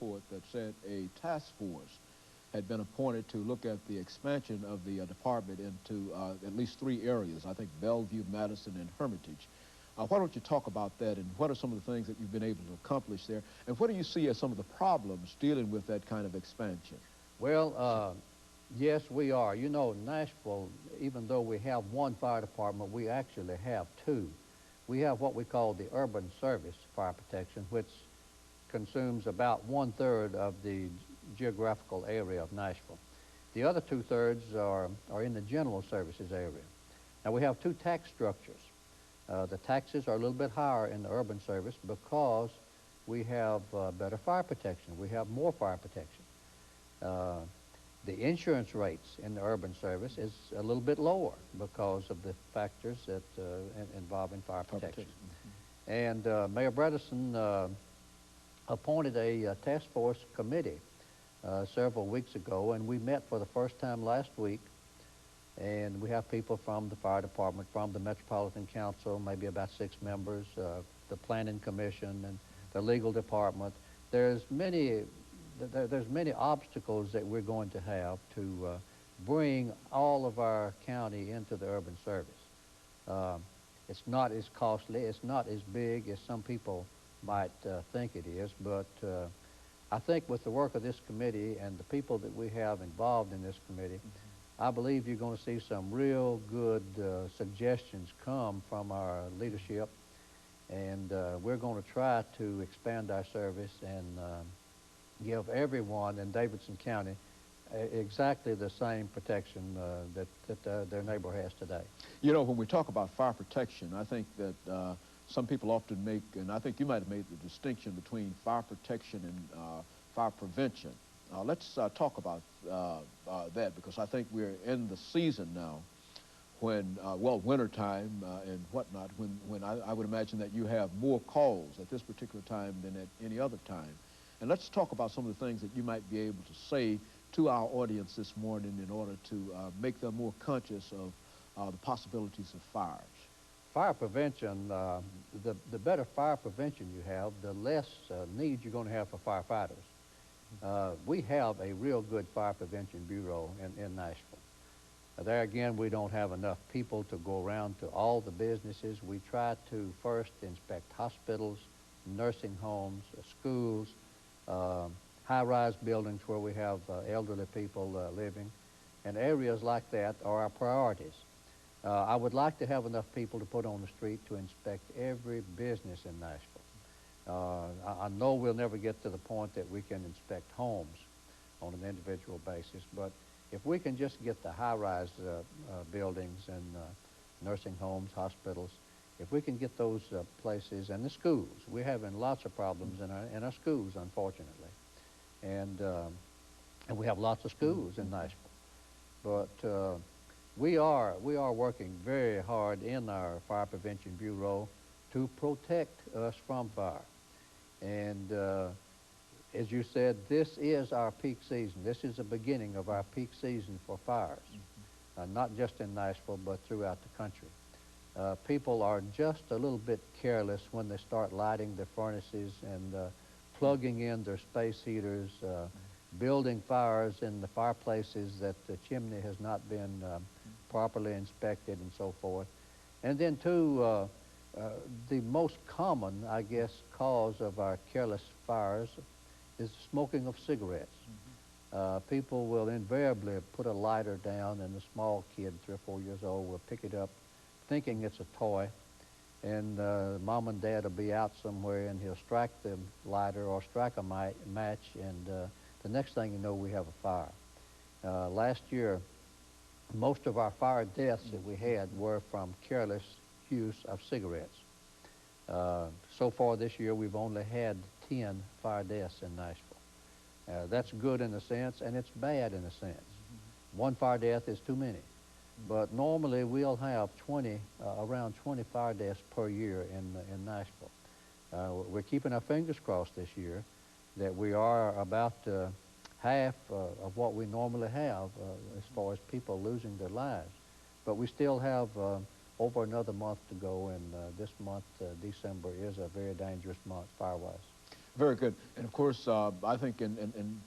report that said a task force had been appointed to look at the expansion of the department into at least 3 areas, I think Bellevue, Madison, and Hermitage. Why don't you talk about that, and what are some of the things that you've been able to accomplish there, and what do you see as some of the problems dealing with that kind of expansion? Well, yes, we are. You know, Nashville, even though we have 1 fire department, we actually have 2. We have what we call the urban service fire protection, which consumes about 1/3 of the geographical area of Nashville. The other 2/3 are in the general services area. Now, we have 2 tax structures. The taxes are a little bit higher in the urban service because we have better fire protection. We have more fire protection. The insurance rates in the urban service is a little bit lower because of the factors that involve in fire protection. And Mayor Bredesen appointed a task force committee several weeks ago, and we met for the first time last week. And we have people from the fire department, from the Metropolitan Council, maybe about 6 members, the Planning Commission, and the legal department. There's many obstacles that we're going to have to bring all of our county into the urban service. It's not as costly, it's not as big as some people might think it is, but I think with the work of this committee and the people that we have involved in this committee, I believe you're going to see some real good suggestions come from our leadership, and we're going to try to expand our service and give everyone in Davidson County exactly the same protection that their neighbor has today. You know, when we talk about fire protection, I think that some people often make, and I think you might have made the distinction between fire protection and fire prevention. Let's talk about that, because I think we're in the season now when, well, wintertime and whatnot, when I would imagine that you have more calls at this particular time than at any other time. And let's talk about some of the things that you might be able to say to our audience this morning in order to make them more conscious of the possibilities of fires. Fire prevention, the better fire prevention you have, the less need you're going to have for firefighters. We have a real good fire prevention bureau in Nashville. There again, we don't have enough people to go around to all the businesses. We try to first inspect hospitals, nursing homes, schools, high-rise buildings where we have elderly people living, and areas like that are our priorities. I would like to have enough people to put on the street to inspect every business in Nashville. I know we'll never get to the point that we can inspect homes on an individual basis, but if we can just get the high-rise buildings and nursing homes, hospitals, if we can get those places, and the schools, we're having lots of problems in our schools, unfortunately, and we have lots of schools in Nashville, but we are working very hard in our Fire Prevention Bureau to protect us from fire. And as you said, this is our peak season. This is the beginning of our peak season for fires, not just in Nashville, but throughout the country. People are just a little bit careless when they start lighting their furnaces and plugging in their space heaters, building fires in the fireplaces that the chimney has not been properly inspected and so forth. And then too, the most common, I guess, cause of our careless fires is smoking of cigarettes. People will invariably put a lighter down, and a small kid, 3 or 4 years old, will pick it up thinking it's a toy, and mom and dad will be out somewhere, and he'll strike the lighter or strike a match, and the next thing you know, we have a fire. Last year, most of our fire deaths that we had were from careless use of cigarettes. So far this year, we've only had 10 fire deaths in Nashville. That's good in a sense, and it's bad in a sense. One fire death is too many. But normally, we'll have around 20 fire deaths per year in Nashville. We're keeping our fingers crossed this year that we are about half of what we normally have as far as people losing their lives. But we still have over another month to go, and this month, December, is a very dangerous month fire-wise. Very good. And of course, I think in